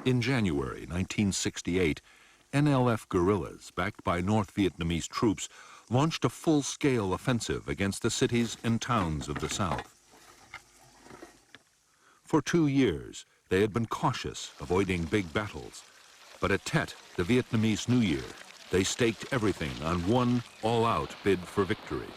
In January 1968, NLF guerrillas, backed by North Vietnamese troops, launched a full-scale offensive against the cities and towns of the South. For 2 years, they had been cautious, avoiding big battles. But at Tet, the Vietnamese New Year, they staked everything on one all-out bid for victory.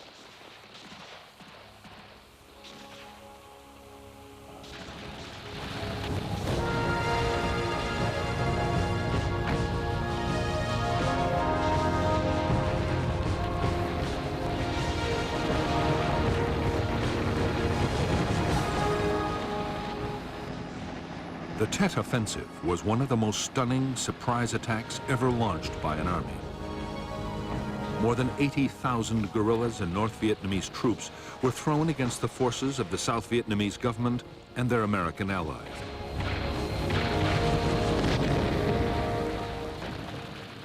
The Tet Offensive was one of the most stunning surprise attacks ever launched by an army. More than 80,000 guerrillas and North Vietnamese troops were thrown against the forces of the South Vietnamese government and their American allies.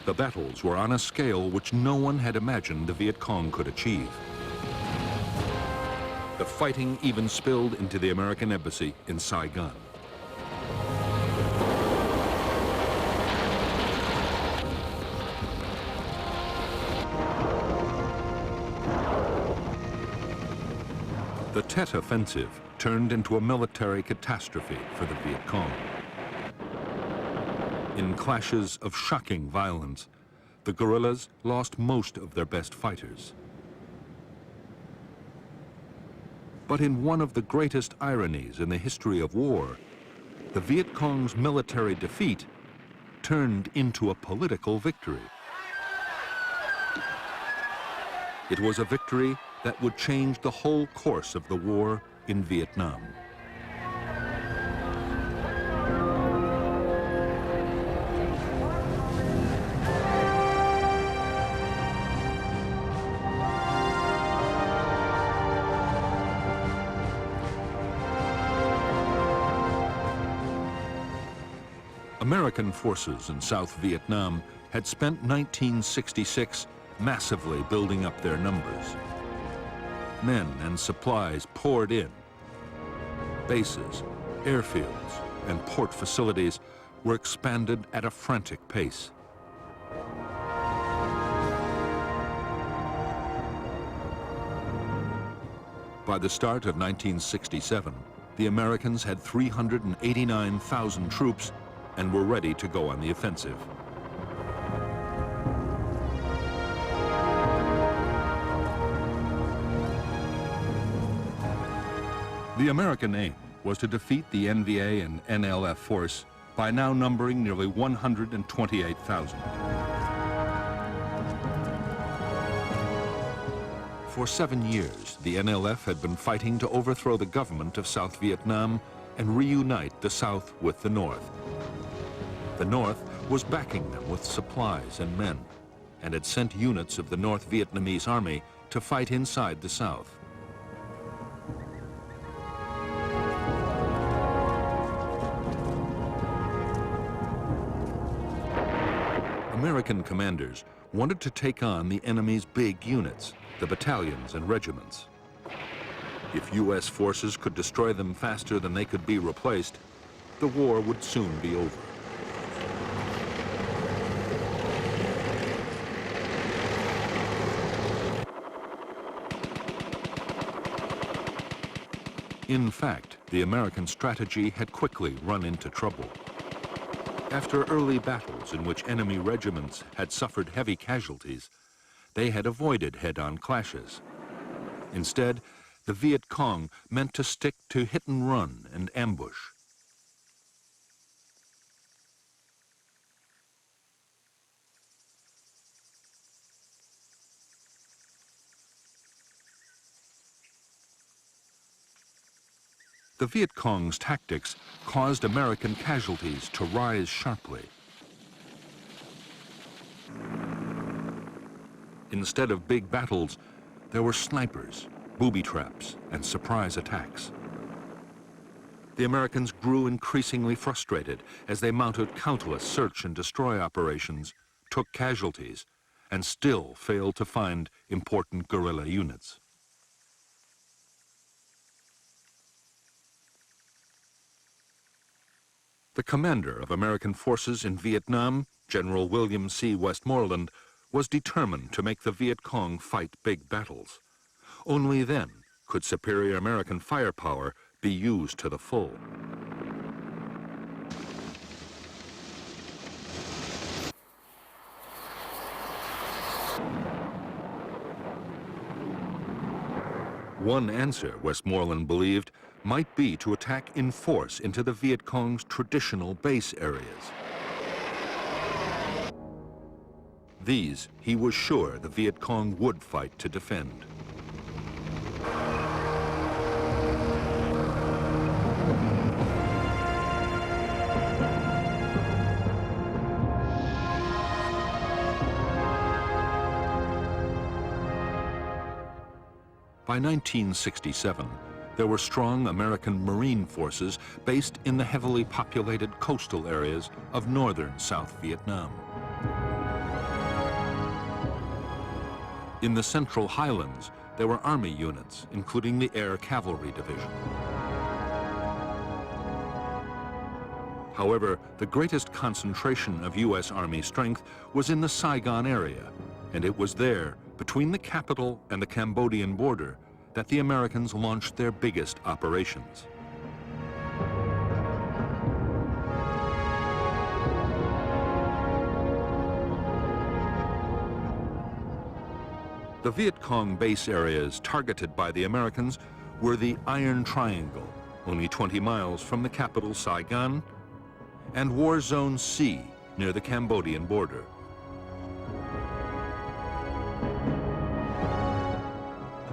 The battles were on a scale which no one had imagined the Viet Cong could achieve. The fighting even spilled into the American embassy in Saigon. The Tet Offensive turned into a military catastrophe for the Viet Cong. In clashes of shocking violence, the guerrillas lost most of their best fighters. But in one of the greatest ironies in the history of war, the Viet Cong's military defeat turned into a political victory. It was a victory that would change the whole course of the war in Vietnam. American forces in South Vietnam had spent 1966 massively building up their numbers. Men and supplies poured in. Bases, airfields, and port facilities were expanded at a frantic pace. By the start of 1967, the Americans had 389,000 troops and were ready to go on the offensive. The American aim was to defeat the NVA and NLF force by now numbering nearly 128,000. For 7 years, the NLF had been fighting to overthrow the government of South Vietnam and reunite the South with the North. The North was backing them with supplies and men, and had sent units of the North Vietnamese army to fight inside the South. American commanders wanted to take on the enemy's big units, the battalions and regiments. If U.S. forces could destroy them faster than they could be replaced, the war would soon be over. In fact, the American strategy had quickly run into trouble. After early battles in which enemy regiments had suffered heavy casualties, they had avoided head-on clashes. Instead, the Viet Cong meant to stick to hit and run and ambush. The Viet Cong's tactics caused American casualties to rise sharply. Instead of big battles, there were snipers, booby traps, and surprise attacks. The Americans grew increasingly frustrated as they mounted countless search and destroy operations, took casualties, and still failed to find important guerrilla units. The commander of American forces in Vietnam, General William C. Westmoreland, was determined to make the Viet Cong fight big battles. Only then could superior American firepower be used to the full. One answer, Westmoreland believed, might be to attack in force into the Viet Cong's traditional base areas. These, he was sure the Viet Cong would fight to defend. By 1967, there were strong American Marine forces based in the heavily populated coastal areas of northern South Vietnam. In the Central Highlands, there were Army units, including the Air Cavalry Division. However, the greatest concentration of U.S. Army strength was in the Saigon area, and it was there, between the capital and the Cambodian border, that the Americans launched their biggest operations. The Viet Cong base areas targeted by the Americans were the Iron Triangle, only 20 miles from the capital Saigon, and War Zone C, near the Cambodian border.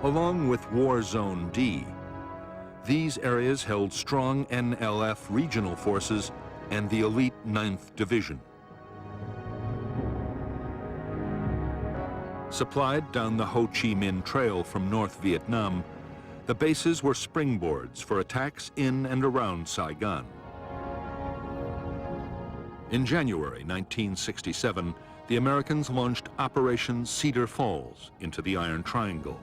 Along with War Zone D, these areas held strong NLF regional forces and the elite 9th Division. Supplied down the Ho Chi Minh Trail from North Vietnam, the bases were springboards for attacks in and around Saigon. In January 1967, the Americans launched Operation Cedar Falls into the Iron Triangle.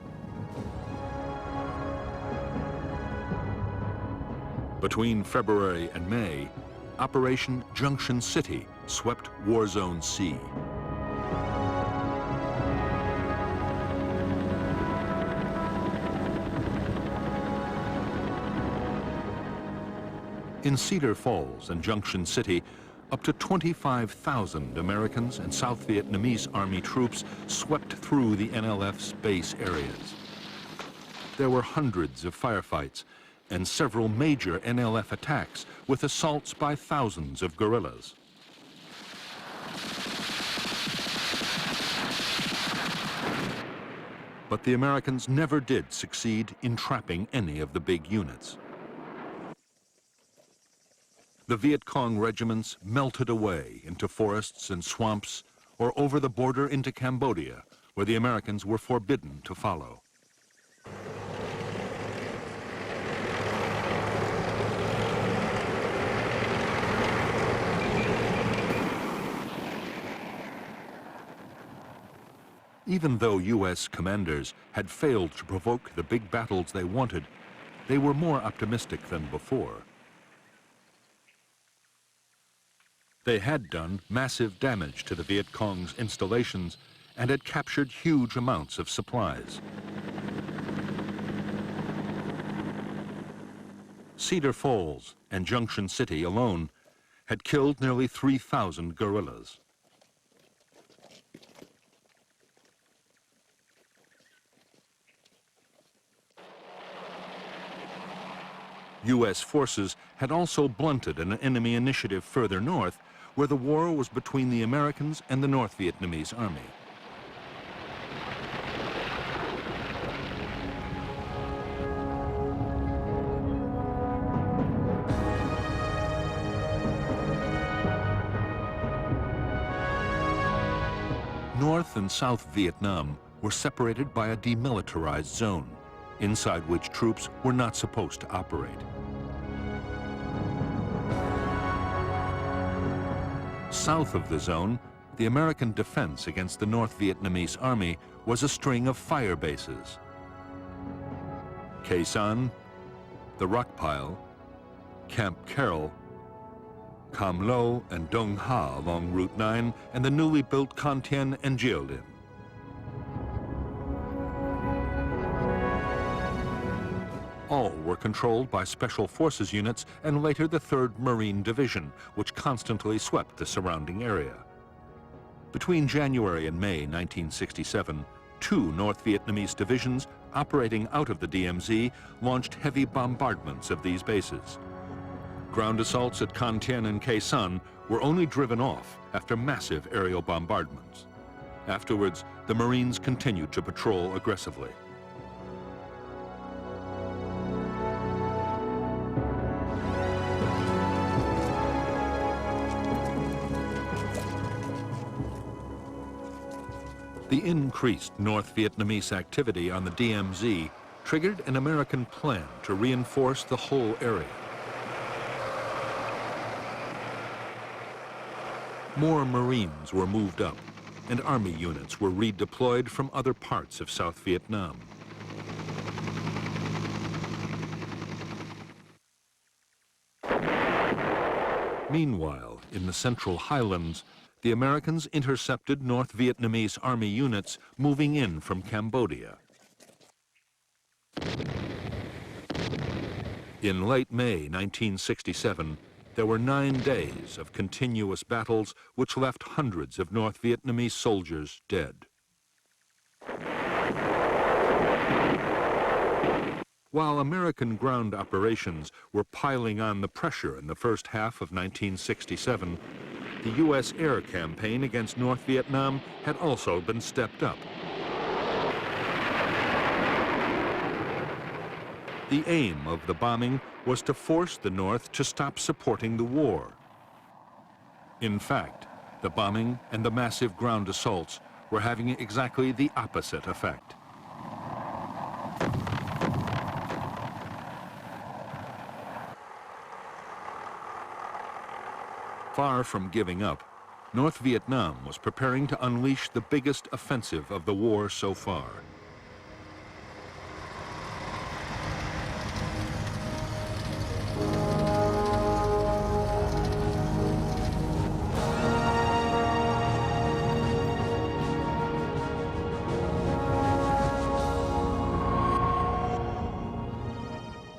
Between February and May, Operation Junction City swept War Zone C. In Cedar Falls and Junction City, up to 25,000 Americans and South Vietnamese Army troops swept through the NLF's base areas. There were hundreds of firefights and several major NLF attacks with assaults by thousands of guerrillas. But the Americans never did succeed in trapping any of the big units. The Viet Cong regiments melted away into forests and swamps or over the border into Cambodia, where the Americans were forbidden to follow. Even though U.S. commanders had failed to provoke the big battles they wanted, they were more optimistic than before. They had done massive damage to the Viet Cong's installations and had captured huge amounts of supplies. Cedar Falls and Junction City alone had killed nearly 3,000 guerrillas. U.S. forces had also blunted an enemy initiative further north, where the war was between the Americans and the North Vietnamese Army. North and South Vietnam were separated by a demilitarized zone, inside which troops were not supposed to operate. South of the zone, the American defense against the North Vietnamese Army was a string of fire bases. Khe Sanh, the Rock Pile, Camp Carroll, Cam Lo and Dong Ha along Route 9, and the newly built Can Tien and Jiaolin. All were controlled by Special Forces units and later the 3rd Marine Division, which constantly swept the surrounding area. Between January and May 1967, 2 North Vietnamese divisions operating out of the DMZ launched heavy bombardments of these bases. Ground assaults at Can Tien and Khe Sanh were only driven off after massive aerial bombardments. Afterwards, the Marines continued to patrol aggressively. The increased North Vietnamese activity on the DMZ triggered an American plan to reinforce the whole area. More Marines were moved up, and Army units were redeployed from other parts of South Vietnam. Meanwhile, in the Central Highlands, the Americans intercepted North Vietnamese Army units moving in from Cambodia. In late May 1967, there were 9 days of continuous battles which left hundreds of North Vietnamese soldiers dead. While American ground operations were piling on the pressure in the first half of 1967, the U.S. air campaign against North Vietnam had also been stepped up. The aim of the bombing was to force the North to stop supporting the war. In fact, the bombing and the massive ground assaults were having exactly the opposite effect. Far from giving up, North Vietnam was preparing to unleash the biggest offensive of the war so far.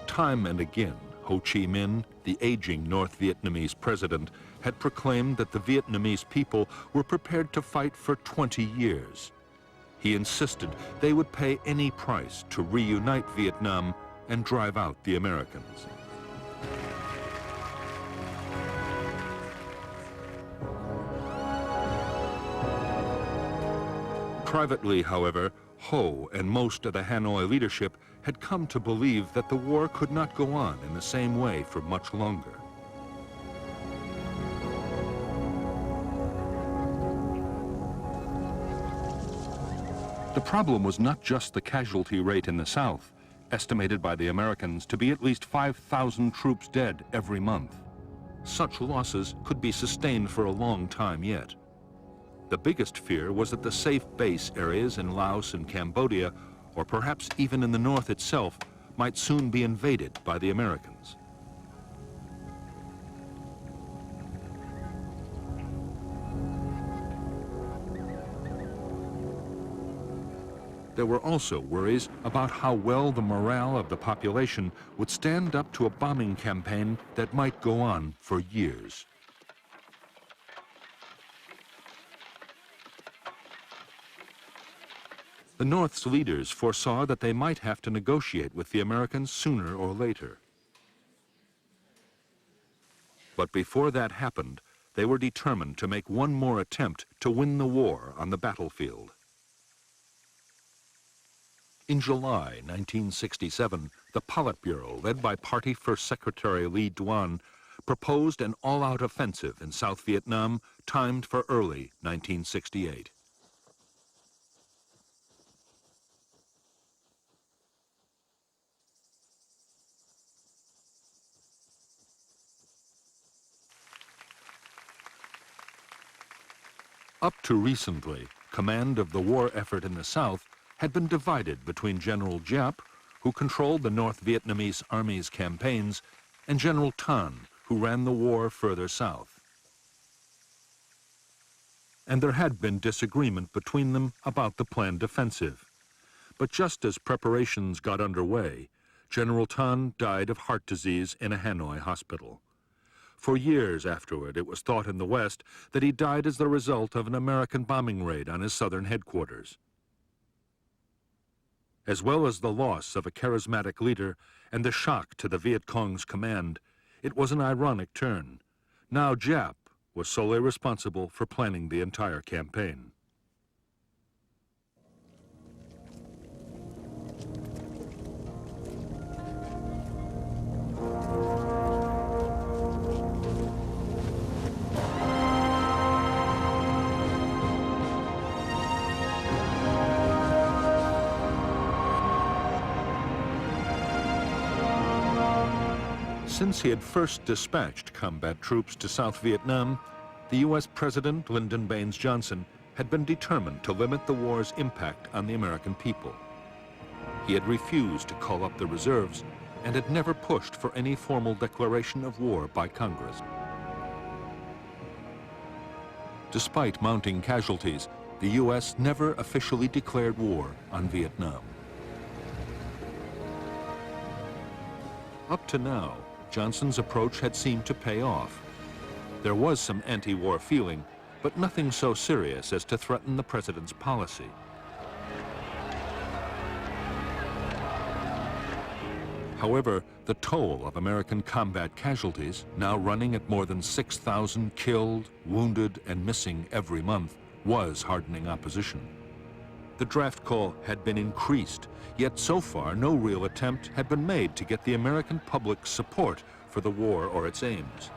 Time and again, Ho Chi Minh, the aging North Vietnamese president, had proclaimed that the Vietnamese people were prepared to fight for 20 years. He insisted they would pay any price to reunite Vietnam and drive out the Americans. Privately, however, Ho and most of the Hanoi leadership had come to believe that the war could not go on in the same way for much longer. The problem was not just the casualty rate in the South, estimated by the Americans to be at least 5,000 troops dead every month. Such losses could be sustained for a long time yet. The biggest fear was that the safe base areas in Laos and Cambodia, or perhaps even in the north itself, might soon be invaded by the Americans. There were also worries about how well the morale of the population would stand up to a bombing campaign that might go on for years. The North's leaders foresaw that they might have to negotiate with the Americans sooner or later. But before that happened, they were determined to make one more attempt to win the war on the battlefield. In July 1967, the Politburo, led by Party First Secretary Lee Duan, proposed an all-out offensive in South Vietnam timed for early 1968. Up to recently, command of the war effort in the South had been divided between General Giap, who controlled the North Vietnamese Army's campaigns, and General Tan, who ran the war further south. And there had been disagreement between them about the planned offensive. But just as preparations got underway, General Tan died of heart disease in a Hanoi hospital. For years afterward, it was thought in the West that he died as the result of an American bombing raid on his southern headquarters. As well as the loss of a charismatic leader and the shock to the Viet Cong's command, it was an ironic turn. Now Giap was solely responsible for planning the entire campaign. Since he had first dispatched combat troops to South Vietnam, the U.S. President Lyndon Baines Johnson had been determined to limit the war's impact on the American people. He had refused to call up the reserves and had never pushed for any formal declaration of war by Congress. Despite mounting casualties, the U.S. never officially declared war on Vietnam. Up to now, Johnson's approach had seemed to pay off. There was some anti-war feeling, but nothing so serious as to threaten the president's policy. However, the toll of American combat casualties, now running at more than 6,000 killed, wounded, and missing every month, was hardening opposition. The draft call had been increased, yet so far no real attempt had been made to get the American public's support for the war or its aims.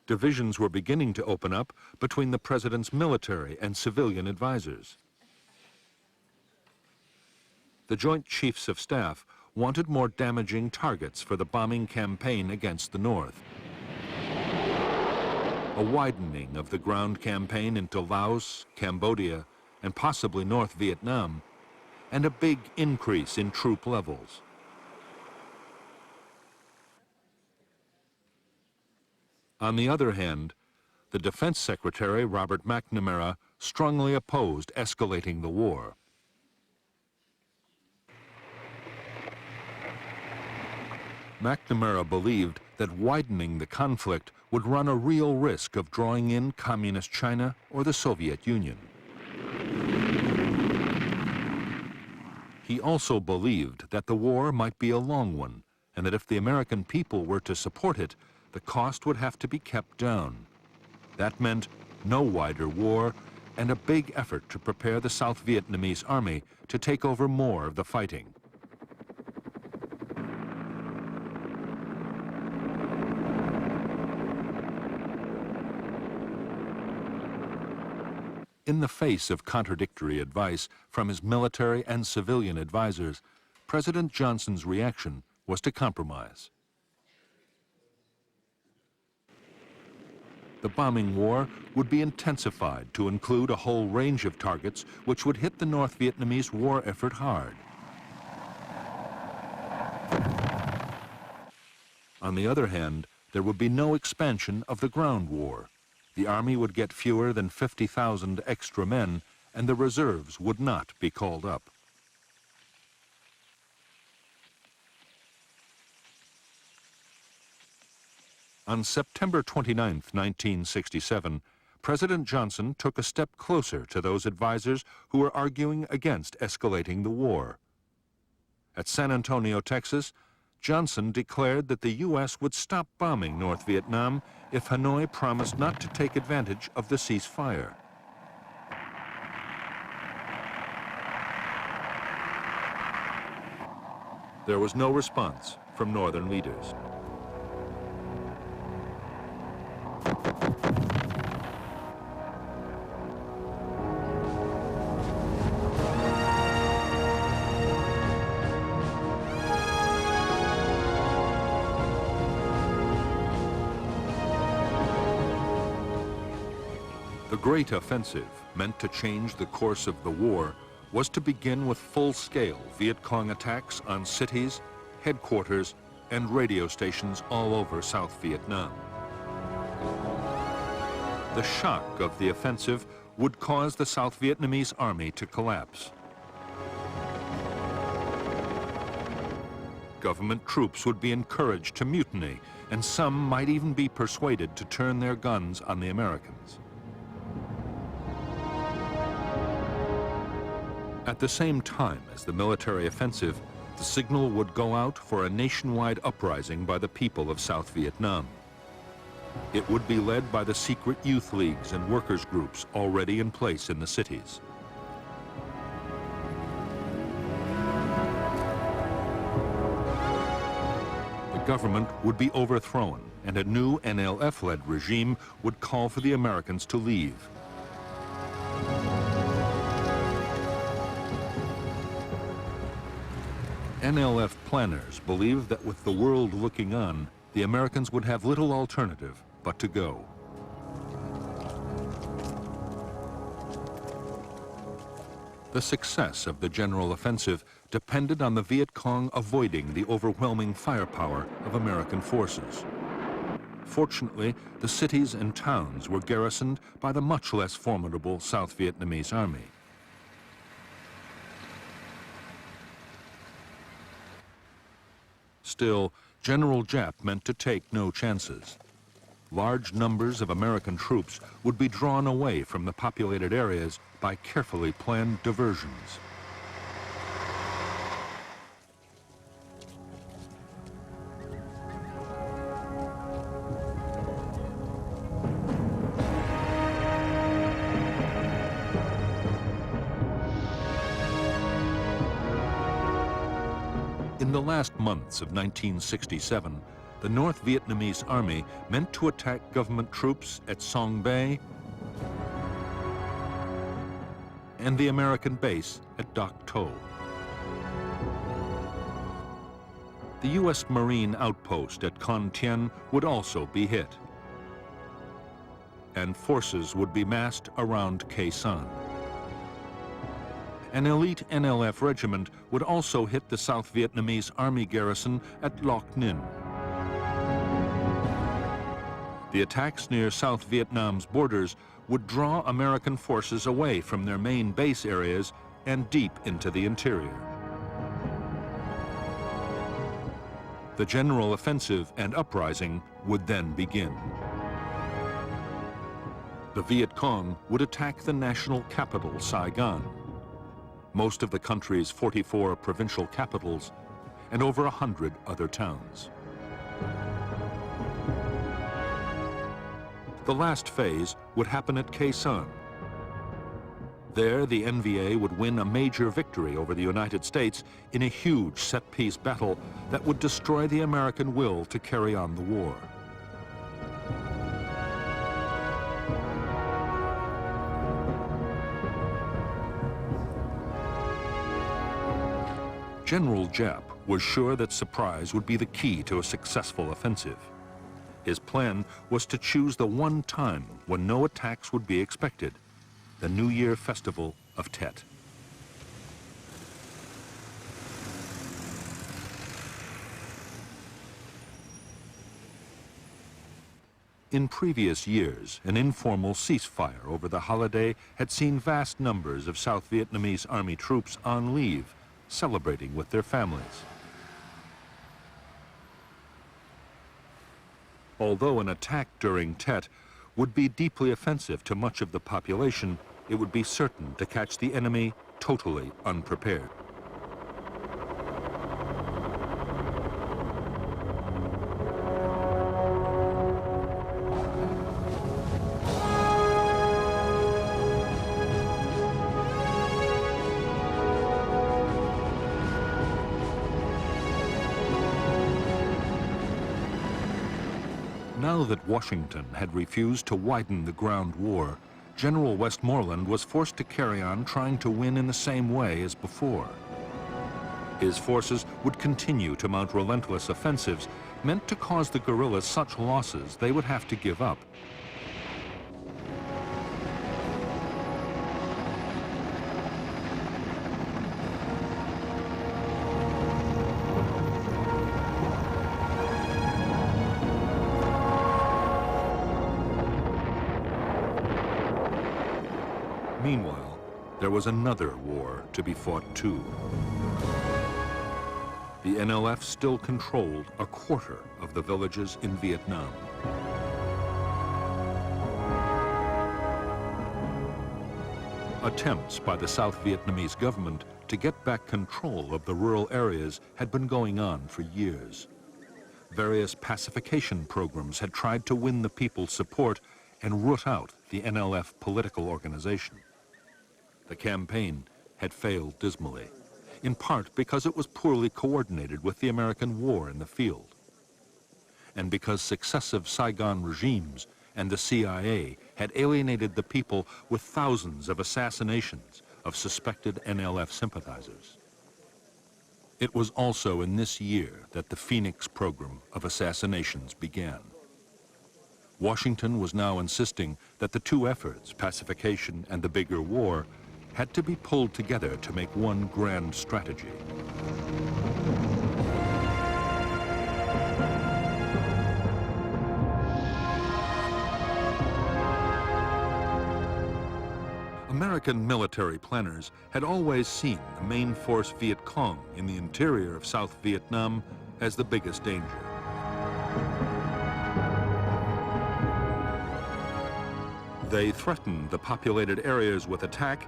Divisions were beginning to open up between the president's military and civilian advisors. The Joint Chiefs of Staff wanted more damaging targets for the bombing campaign against the North. A widening of the ground campaign into Laos, Cambodia, and possibly North Vietnam, and a big increase in troop levels. On the other hand, the Defense Secretary, Robert McNamara, strongly opposed escalating the war. McNamara believed that widening the conflict would run a real risk of drawing in Communist China or the Soviet Union. He also believed that the war might be a long one, and that if the American people were to support it, the cost would have to be kept down. That meant no wider war and a big effort to prepare the South Vietnamese army to take over more of the fighting. In the face of contradictory advice from his military and civilian advisors, President Johnson's reaction was to compromise. The bombing war would be intensified to include a whole range of targets which would hit the North Vietnamese war effort hard. On the other hand, there would be no expansion of the ground war. The army would get fewer than 50,000 extra men, and the reserves would not be called up. On September 29, 1967, President Johnson took a step closer to those advisors who were arguing against escalating the war. At San Antonio, Texas, Johnson declared that the U.S. would stop bombing North Vietnam if Hanoi promised not to take advantage of the ceasefire. There was no response from Northern leaders. The Great Offensive, meant to change the course of the war, was to begin with full-scale Viet Cong attacks on cities, headquarters, and radio stations all over South Vietnam. The shock of the offensive would cause the South Vietnamese army to collapse. Government troops would be encouraged to mutiny, and some might even be persuaded to turn their guns on the Americans. At the same time as the military offensive, the signal would go out for a nationwide uprising by the people of South Vietnam. It would be led by the secret youth leagues and workers' groups already in place in the cities. The government would be overthrown, and a new NLF-led regime would call for the Americans to leave. NLF planners believed that with the world looking on, the Americans would have little alternative but to go. The success of the general offensive depended on the Viet Cong avoiding the overwhelming firepower of American forces. Fortunately, the cities and towns were garrisoned by the much less formidable South Vietnamese army. Still, General Giap meant to take no chances. Large numbers of American troops would be drawn away from the populated areas by carefully planned diversions. In the last months of 1967, the North Vietnamese army meant to attack government troops at Song Bay and the American base at Dak To. The U.S. Marine outpost at Con Thien would also be hit, and forces would be massed around Khe Sanh. An elite NLF regiment would also hit the South Vietnamese army garrison at Loc Ninh. The attacks near South Vietnam's borders would draw American forces away from their main base areas and deep into the interior. The general offensive and uprising would then begin. The Viet Cong would attack the national capital, Saigon, most of the country's 44 provincial capitals, and over 100 other towns. The last phase would happen at Khe Sanh. There, the NVA would win a major victory over the United States in a huge set-piece battle that would destroy the American will to carry on the war. General Giap was sure that surprise would be the key to a successful offensive. His plan was to choose the one time when no attacks would be expected, the New Year festival of Tet. In previous years, an informal ceasefire over the holiday had seen vast numbers of South Vietnamese army troops on leave, celebrating with their families. Although an attack during Tet would be deeply offensive to much of the population, it would be certain to catch the enemy totally unprepared. Now that Washington had refused to widen the ground war, General Westmoreland was forced to carry on trying to win in the same way as before. His forces would continue to mount relentless offensives, meant to cause the guerrillas such losses they would have to give up. Meanwhile, there was another war to be fought too. The NLF still controlled a quarter of the villages in Vietnam. Attempts by the South Vietnamese government to get back control of the rural areas had been going on for years. Various pacification programs had tried to win the people's support and root out the NLF political organization. The campaign had failed dismally, in part because it was poorly coordinated with the American war in the field, and because successive Saigon regimes and the CIA had alienated the people with thousands of assassinations of suspected NLF sympathizers. It was also in this year that the Phoenix program of assassinations began. Washington was now insisting that the two efforts, pacification and the bigger war, had to be pulled together to make one grand strategy. American military planners had always seen the main force Viet Cong in the interior of South Vietnam as the biggest danger. They threatened the populated areas with attack,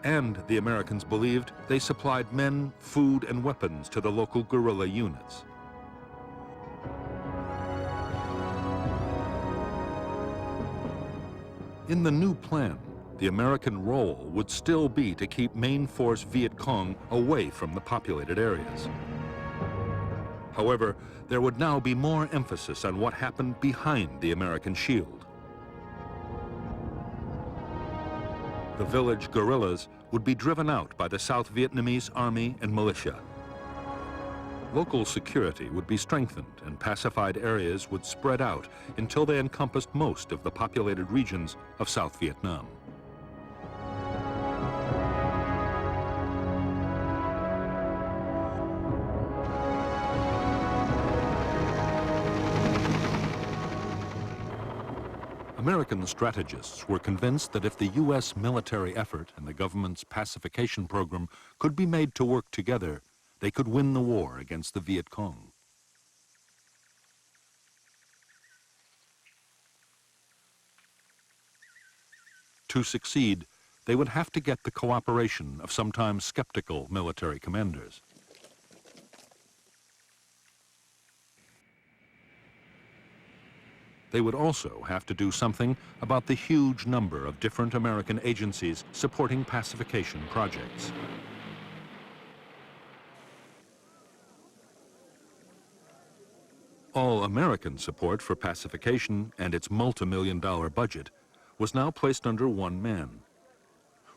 and the Americans believed they supplied men, food, and weapons to the local guerrilla units. In the new plan, the American role would still be to keep main force Viet Cong away from the populated areas. However, there would now be more emphasis on what happened behind the American shield. The village guerrillas would be driven out by the South Vietnamese army and militia. Local security would be strengthened and pacified areas would spread out until they encompassed most of the populated regions of South Vietnam. American strategists were convinced that if the U.S. military effort and the government's pacification program could be made to work together, they could win the war against the Viet Cong. To succeed, they would have to get the cooperation of sometimes skeptical military commanders. They would also have to do something about the huge number of different American agencies supporting pacification projects. All American support for pacification and its multi-million-dollar budget was now placed under one man.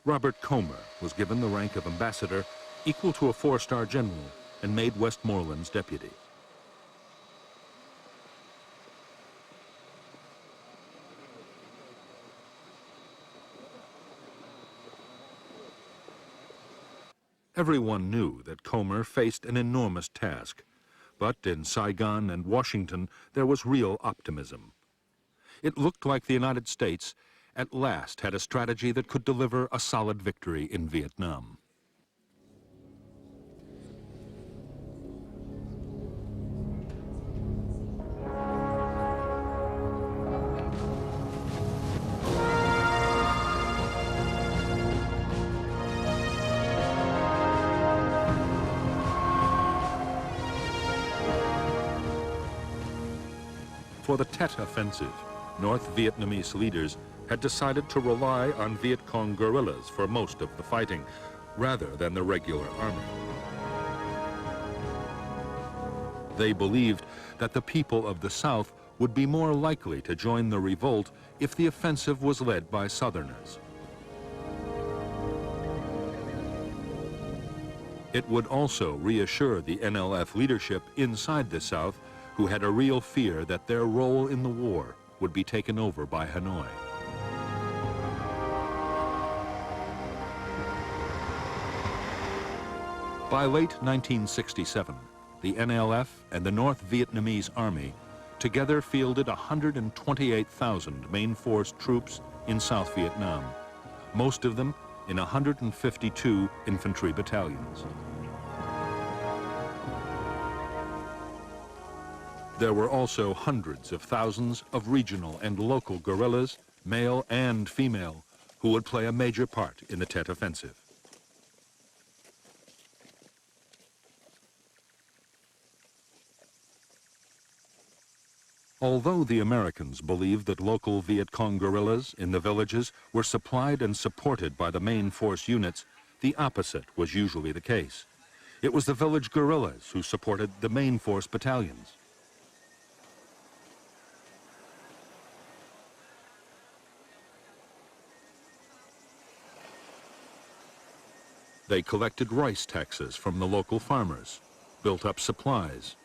Robert Comer was given the rank of ambassador equal to a four-star general and made Westmoreland's deputy. Everyone knew that Comer faced an enormous task, but in Saigon and Washington there was real optimism. It looked like the United States at last had a strategy that could deliver a solid victory in Vietnam. For the Tet Offensive, North Vietnamese leaders had decided to rely on Viet Cong guerrillas for most of the fighting, rather than the regular army. They believed that the people of the South would be more likely to join the revolt if the offensive was led by Southerners. It would also reassure the NLF leadership inside the South, who had a real fear that their role in the war would be taken over by Hanoi. By late 1967, the NLF and the North Vietnamese Army together fielded 128,000 main force troops in South Vietnam, most of them in 152 infantry battalions. There were also hundreds of thousands of regional and local guerrillas, male and female, who would play a major part in the Tet Offensive. Although the Americans believed that local Viet Cong guerrillas in the villages were supplied and supported by the main force units, the opposite was usually the case. It was the village guerrillas who supported the main force battalions. They collected rice taxes from the local farmers, built up supplies,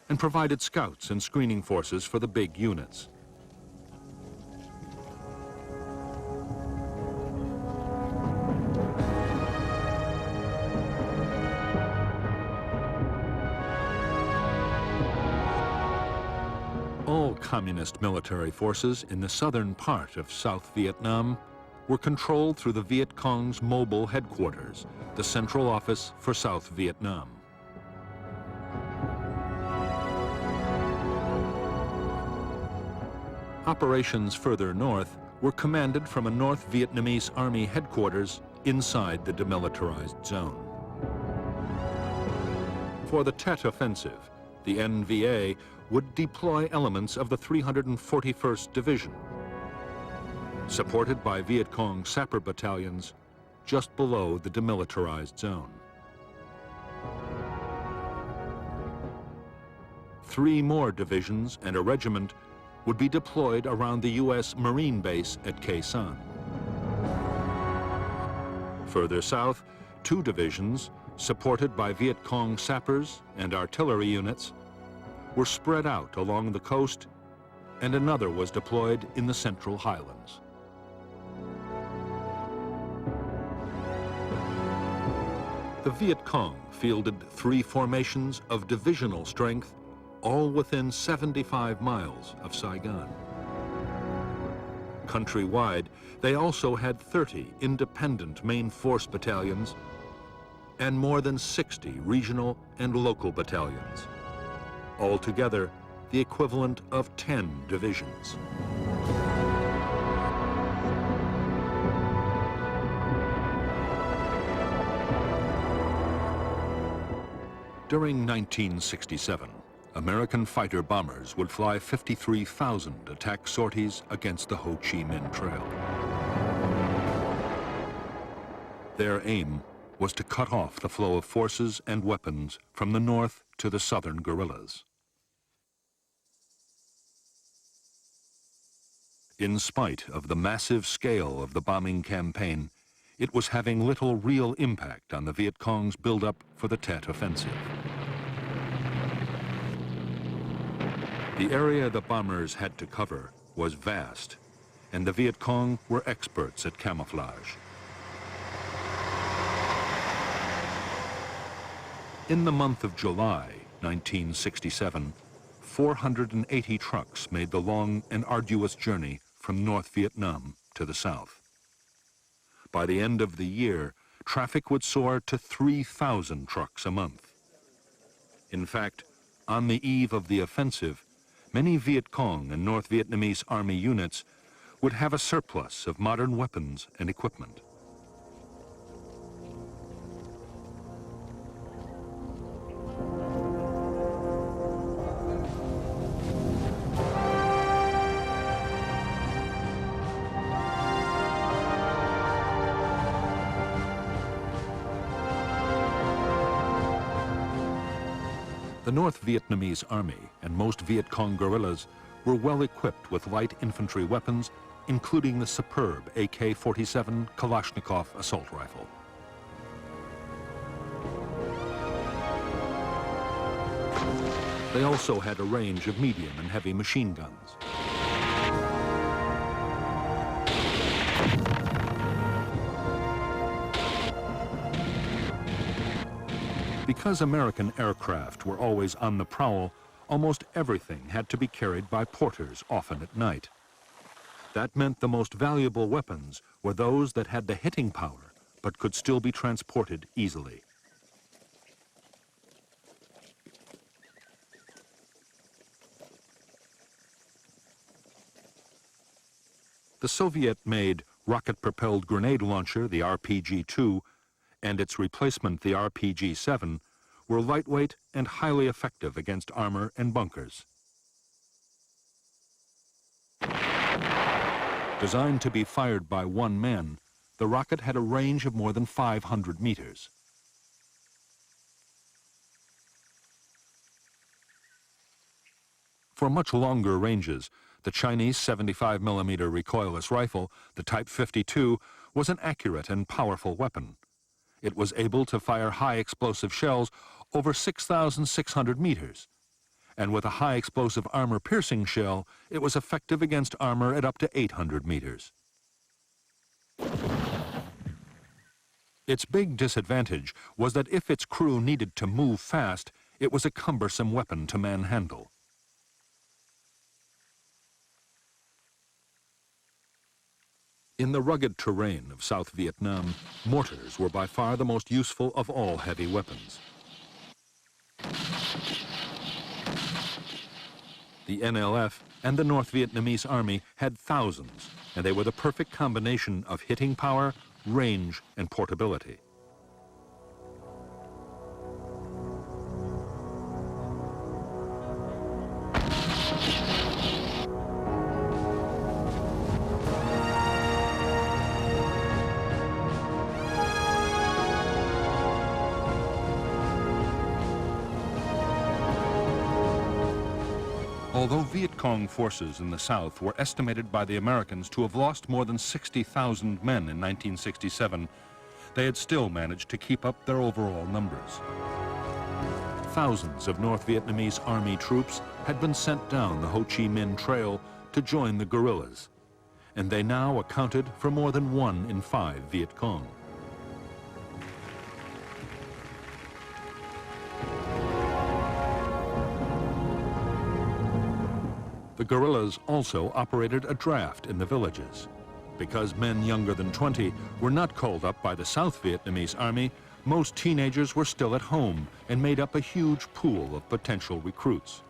and provided scouts and screening forces for the big units. All communist military forces in the southern part of South Vietnam were controlled through the Viet Cong's mobile headquarters, the Central Office for South Vietnam. Operations further north were commanded from a North Vietnamese Army headquarters inside the demilitarized zone. For the Tet Offensive, the NVA would deploy elements of the 341st Division, supported by Viet Cong sapper battalions just below the demilitarized zone. 3 more divisions and a regiment would be deployed around the U.S. Marine base at Khe Sanh. Further south, 2 divisions, supported by Viet Cong sappers and artillery units, were spread out along the coast, and another was deployed in the Central Highlands. The Viet Cong fielded 3 formations of divisional strength, all within 75 miles of Saigon. Countrywide, they also had 30 independent main force battalions and more than 60 regional and local battalions. Altogether, the equivalent of 10 divisions. During 1967, American fighter bombers would fly 53,000 attack sorties against the Ho Chi Minh Trail. Their aim was to cut off the flow of forces and weapons from the north to the southern guerrillas. In spite of the massive scale of the bombing campaign, it was having little real impact on the Viet Cong's buildup for the Tet Offensive. The area the bombers had to cover was vast, and the Viet Cong were experts at camouflage. In the month of July 1967, 480 trucks made the long and arduous journey from North Vietnam to the south. By the end of the year, traffic would soar to 3,000 trucks a month. In fact, on the eve of the offensive, many Viet Cong and North Vietnamese Army units would have a surplus of modern weapons and equipment. The North Vietnamese Army and most Viet Cong guerrillas were well equipped with light infantry weapons, including the superb AK-47 Kalashnikov assault rifle. They also had a range of medium and heavy machine guns. Because American aircraft were always on the prowl, almost everything had to be carried by porters, often at night. That meant the most valuable weapons were those that had the hitting power, but could still be transported easily. The Soviet-made rocket-propelled grenade launcher, the RPG-2, and its replacement, the RPG-7, were lightweight and highly effective against armor and bunkers. Designed to be fired by one man, the rocket had a range of more than 500 meters. For much longer ranges, the Chinese 75mm recoilless rifle, the Type 52, was an accurate and powerful weapon. It was able to fire high explosive shells over 6,600 meters. And with a high explosive armor-piercing shell, it was effective against armor at up to 800 meters. Its big disadvantage was that if its crew needed to move fast, it was a cumbersome weapon to manhandle. In the rugged terrain of South Vietnam, mortars were by far the most useful of all heavy weapons. The NLF and the North Vietnamese Army had thousands, and they were the perfect combination of hitting power, range, and portability. Although Viet Cong forces in the South were estimated by the Americans to have lost more than 60,000 men in 1967, they had still managed to keep up their overall numbers. Thousands of North Vietnamese Army troops had been sent down the Ho Chi Minh Trail to join the guerrillas, and they now accounted for more than 1 in 5 Viet Cong. The guerrillas also operated a draft in the villages. Because men younger than 20 were not called up by the South Vietnamese Army, most teenagers were still at home and made up a huge pool of potential recruits.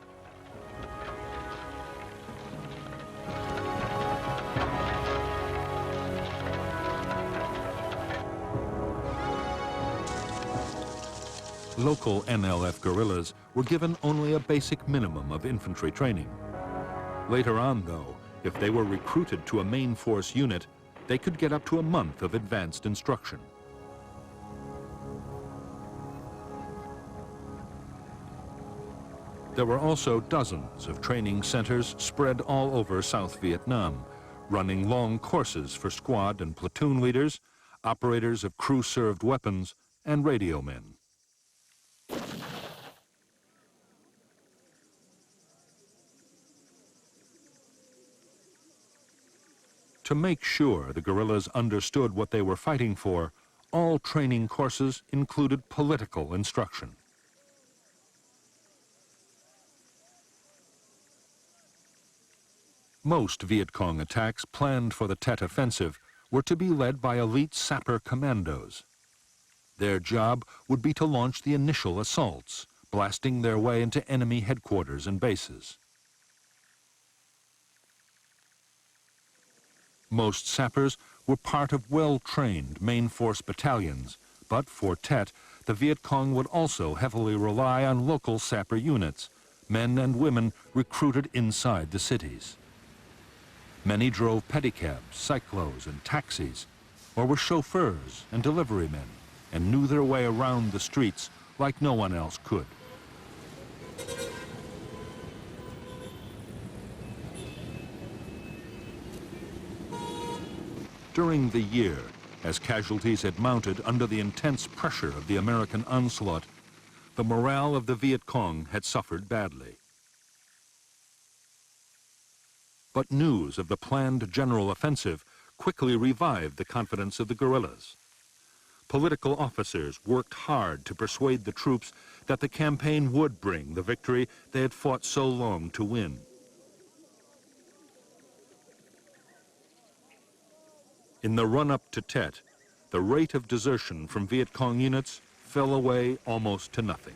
Local NLF guerrillas were given only a basic minimum of infantry training. Later on, though, if they were recruited to a main force unit, they could get up to a month of advanced instruction. There were also dozens of training centers spread all over South Vietnam, running long courses for squad and platoon leaders, operators of crew-served weapons, and radio men. To make sure the guerrillas understood what they were fighting for, all training courses included political instruction. Most Viet Cong attacks planned for the Tet Offensive were to be led by elite sapper commandos. Their job would be to launch the initial assaults, blasting their way into enemy headquarters and bases. Most sappers were part of well-trained main force battalions, but for Tet, the Viet Cong would also heavily rely on local sapper units, men and women recruited inside the cities. Many drove pedicabs, cyclos, and taxis, or were chauffeurs and delivery men, and knew their way around the streets like no one else could. During the year, as casualties had mounted under the intense pressure of the American onslaught, the morale of the Viet Cong had suffered badly. But news of the planned general offensive quickly revived the confidence of the guerrillas. Political officers worked hard to persuade the troops that the campaign would bring the victory they had fought so long to win. In the run-up to Tet, the rate of desertion from Viet Cong units fell away almost to nothing.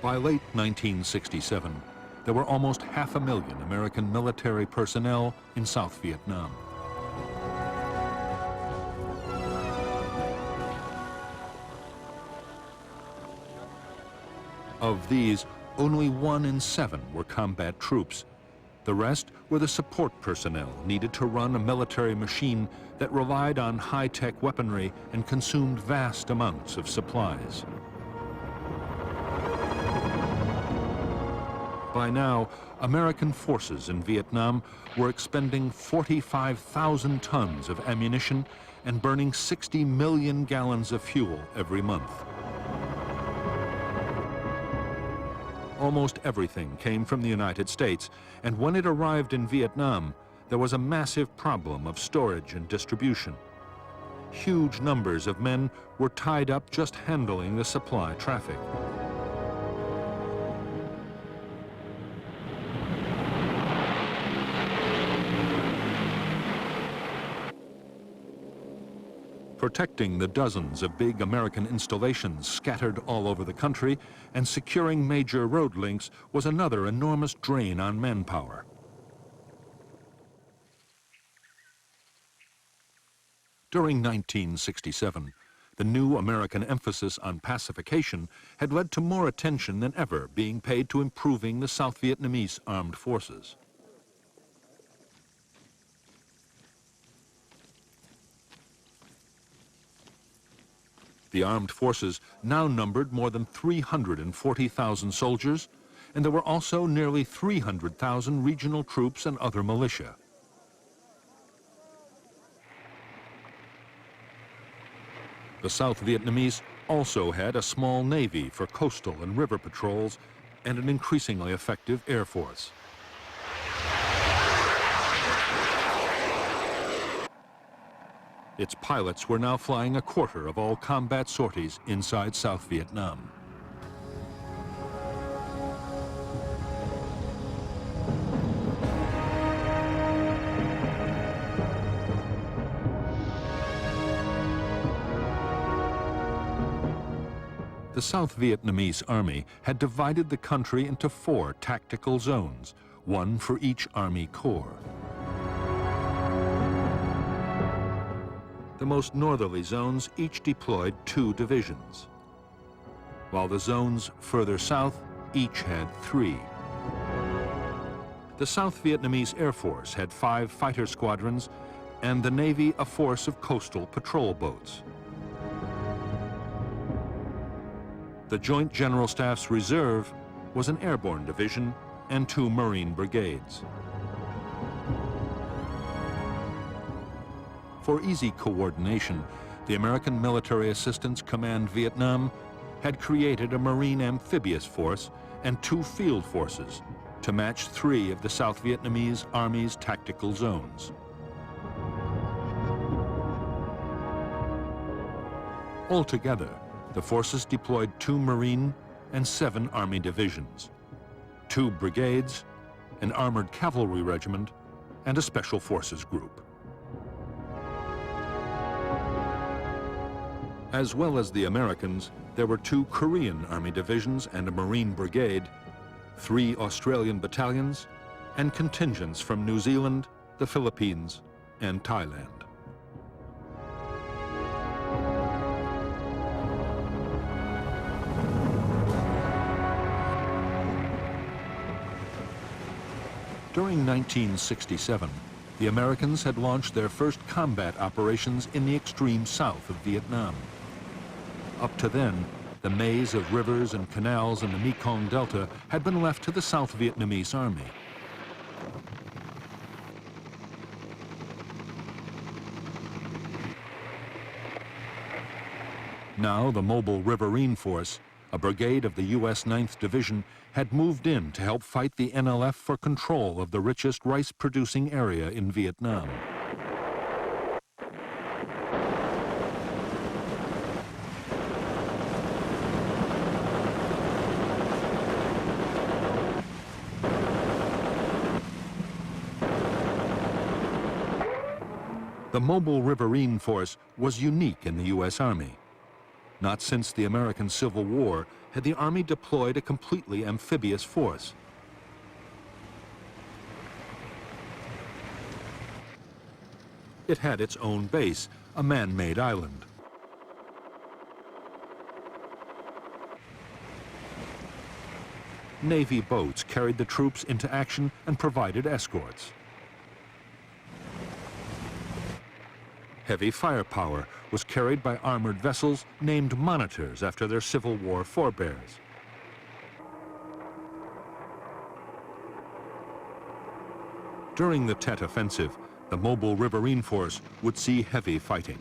By late 1967, there were almost 500,000 American military personnel in South Vietnam. Of these, only 1 in 7 were combat troops. The rest were the support personnel needed to run a military machine that relied on high-tech weaponry and consumed vast amounts of supplies. By now, American forces in Vietnam were expending 45,000 tons of ammunition and burning 60 million gallons of fuel every month. Almost everything came from the United States, and when it arrived in Vietnam, there was a massive problem of storage and distribution. Huge numbers of men were tied up just handling the supply traffic. Protecting the dozens of big American installations scattered all over the country and securing major road links was another enormous drain on manpower. During 1967, the new American emphasis on pacification had led to more attention than ever being paid to improving the South Vietnamese armed forces. The armed forces now numbered more than 340,000 soldiers, and there were also nearly 300,000 regional troops and other militia. The South Vietnamese also had a small navy for coastal and river patrols and an increasingly effective air force. Its pilots were now flying a quarter of all combat sorties inside South Vietnam. The South Vietnamese Army had divided the country into 4 tactical zones, one for each Army Corps. The most northerly zones each deployed 2 divisions, while the zones further south each had 3. The South Vietnamese Air Force had 5 fighter squadrons and the Navy a force of coastal patrol boats. The Joint General Staff's reserve was an airborne division and 2 Marine brigades. For easy coordination, the American Military Assistance Command Vietnam had created a Marine amphibious force and 2 field forces to match 3 of the South Vietnamese Army's tactical zones. Altogether, the forces deployed 2 Marine and 7 Army divisions, 2 brigades, an armored cavalry regiment, and a special forces group. As well as the Americans, there were 2 Korean Army divisions and a Marine brigade, 3 Australian battalions, and contingents from New Zealand, the Philippines, and Thailand. During 1967, the Americans had launched their first combat operations in the extreme south of Vietnam. Up to then, the maze of rivers and canals in the Mekong Delta had been left to the South Vietnamese Army. Now the mobile riverine force, a brigade of the U.S. 9th Division had moved in to help fight the NLF for control of the richest rice-producing area in Vietnam. The Mobile Riverine Force was unique in the U.S. Army. Not since the American Civil War had the Army deployed a completely amphibious force. It had its own base, a man-made island. Navy boats carried the troops into action and provided escorts. Heavy firepower was carried by armored vessels named monitors after their Civil War forebears. During the Tet Offensive, the Mobile Riverine Force would see heavy fighting.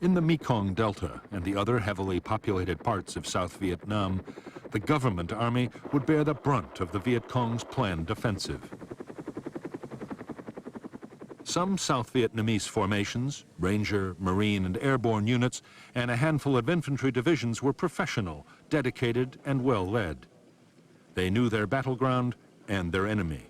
In the Mekong Delta and the other heavily populated parts of South Vietnam, the government army would bear the brunt of the Viet Cong's planned offensive. Some South Vietnamese formations, Ranger, Marine, and airborne units, and a handful of infantry divisions were professional, dedicated, and well led. They knew their battleground and their enemy.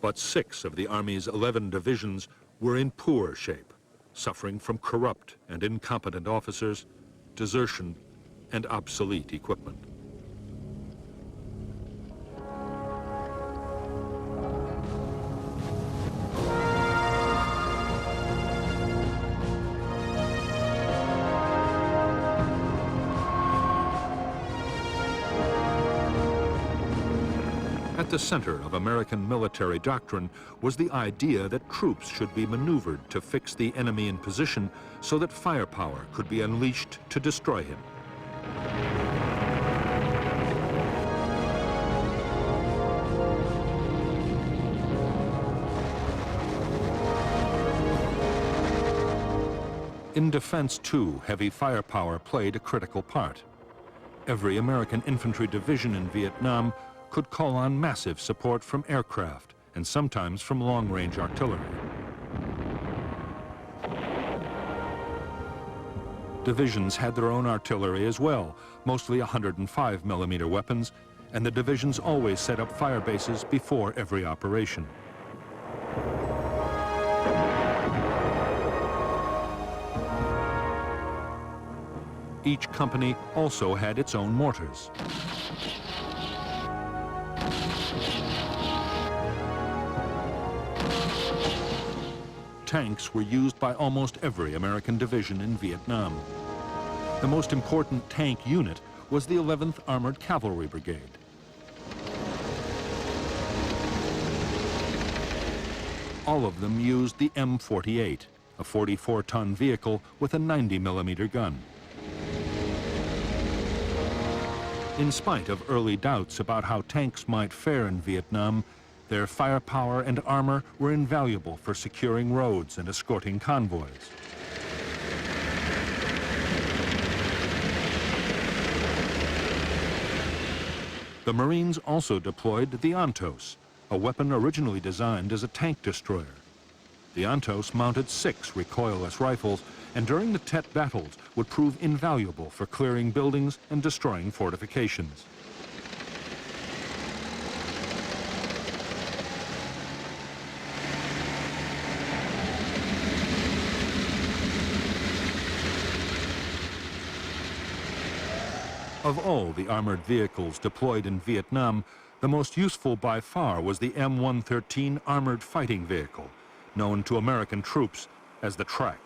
But 6 of the Army's 11 divisions were in poor shape, suffering from corrupt and incompetent officers, desertion, and obsolete equipment. At the center of American military doctrine was the idea that troops should be maneuvered to fix the enemy in position so that firepower could be unleashed to destroy him. In defense, too, heavy firepower played a critical part. Every American infantry division in Vietnam could call on massive support from aircraft and sometimes from long-range artillery. Divisions had their own artillery as well, mostly 105mm weapons, and the divisions always set up fire bases before every operation. Each company also had its own mortars. Tanks were used by almost every American division in Vietnam. The most important tank unit was the 11th Armored Cavalry Brigade. All of them used the M48, a 44-ton vehicle with a 90mm gun. In spite of early doubts about how tanks might fare in Vietnam, their firepower and armor were invaluable for securing roads and escorting convoys. The Marines also deployed the Ontos, a weapon originally designed as a tank destroyer. The Ontos mounted 6 recoilless rifles, and during the Tet battles would prove invaluable for clearing buildings and destroying fortifications. Of all the armored vehicles deployed in Vietnam, the most useful by far was the M113 Armored Fighting Vehicle, known to American troops as the Track.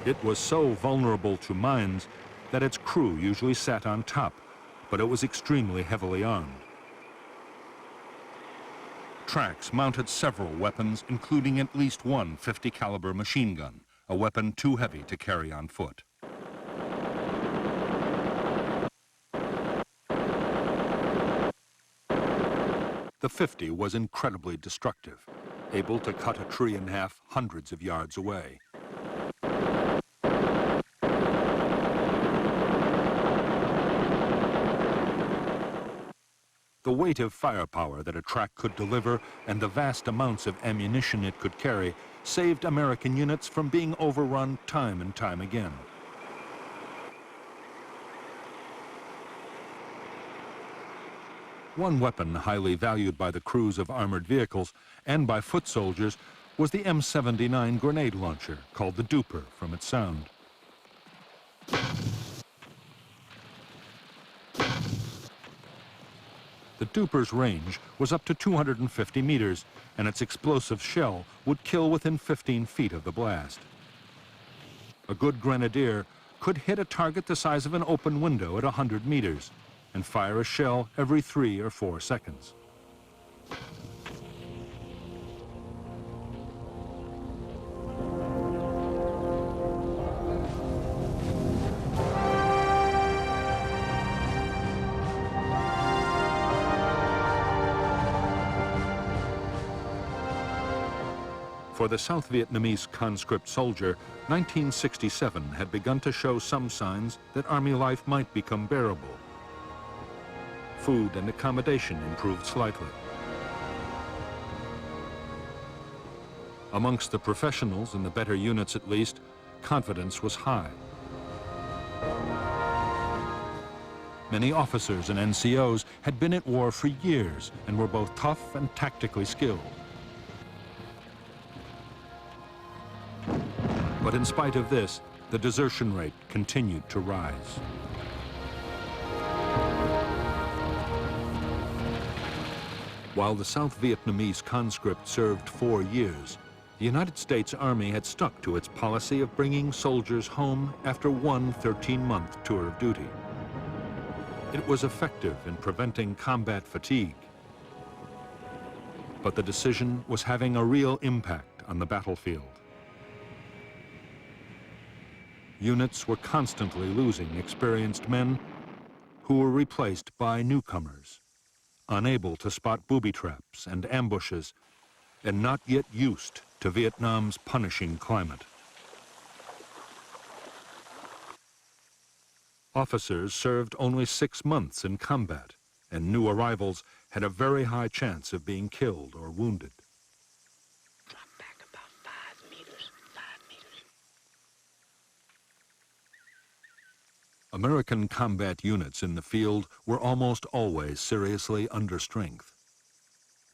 It was so vulnerable to mines that its crew usually sat on top, but it was extremely heavily armed. tracks mounted several weapons, including at least one .50 caliber machine gun, a weapon too heavy to carry on foot. The .50 was incredibly destructive, able to cut a tree in half hundreds of yards away. The weight of firepower that a track could deliver and the vast amounts of ammunition it could carry saved American units from being overrun time and time again. One weapon highly valued by the crews of armored vehicles and by foot soldiers was the M79 grenade launcher, called the Duper from its sound. The Duper's range was up to 250 meters, and its explosive shell would kill within 15 feet of the blast. A good grenadier could hit a target the size of an open window at 100 meters and fire a shell every 3 or 4 seconds. For the South Vietnamese conscript soldier, 1967 had begun to show some signs that Army life might become bearable. Food and accommodation improved slightly. Amongst the professionals, in the better units at least, confidence was high. Many officers and NCOs had been at war for years and were both tough and tactically skilled. But in spite of this, the desertion rate continued to rise. While the South Vietnamese conscript served 4 years, the United States Army had stuck to its policy of bringing soldiers home after one 13-month tour of duty. It was effective in preventing combat fatigue. But the decision was having a real impact on the battlefield. Units were constantly losing experienced men who were replaced by newcomers, unable to spot booby traps and ambushes, and not yet used to Vietnam's punishing climate. Officers served only 6 months in combat, and new arrivals had a very high chance of being killed or wounded. Drop back about 5 meters, 5 meters. American combat units in the field were almost always seriously under strength.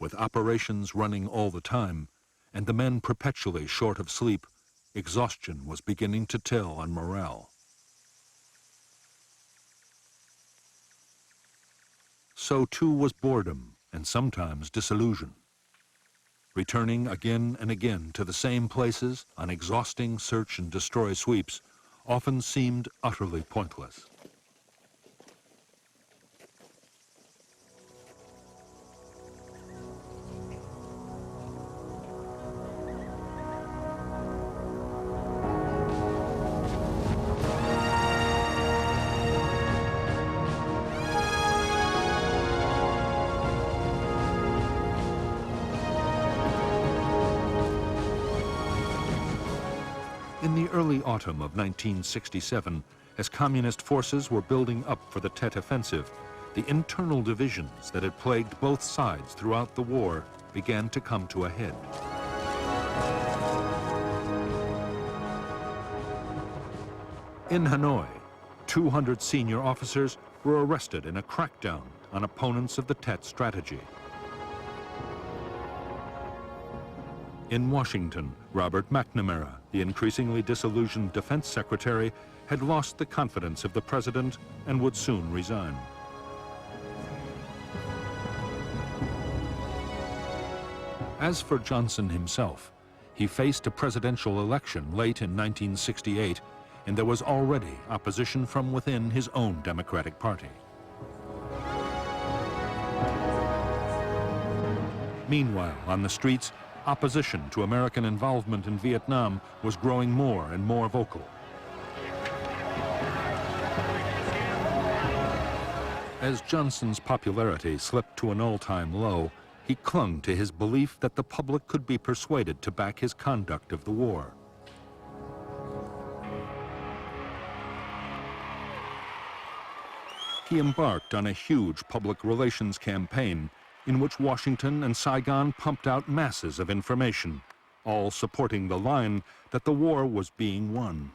With operations running all the time, and the men perpetually short of sleep, exhaustion was beginning to tell on morale. So too was boredom and sometimes disillusion. Returning again and again to the same places on exhausting search and destroy sweeps often seemed utterly pointless. In the early autumn of 1967, as communist forces were building up for the Tet Offensive, the internal divisions that had plagued both sides throughout the war began to come to a head. In Hanoi, 200 senior officers were arrested in a crackdown on opponents of the Tet strategy. In Washington, Robert McNamara, the increasingly disillusioned Defense Secretary, had lost the confidence of the president and would soon resign. As for Johnson himself, he faced a presidential election late in 1968, and there was already opposition from within his own Democratic Party. Meanwhile, on the streets, opposition to American involvement in Vietnam was growing more and more vocal. As Johnson's popularity slipped to an all-time low, he clung to his belief that the public could be persuaded to back his conduct of the war. He embarked on a huge public relations campaign in which Washington and Saigon pumped out masses of information, all supporting the line that the war was being won.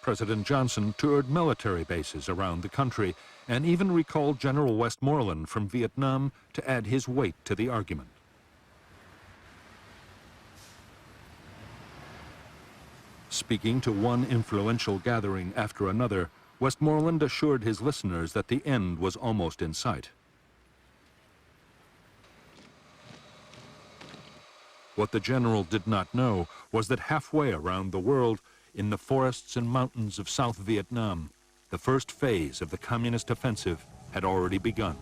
President Johnson toured military bases around the country and even recalled General Westmoreland from Vietnam to add his weight to the argument. Speaking to one influential gathering after another, Westmoreland assured his listeners that the end was almost in sight. What the general did not know was that halfway around the world, in the forests and mountains of South Vietnam, the first phase of the communist offensive had already begun.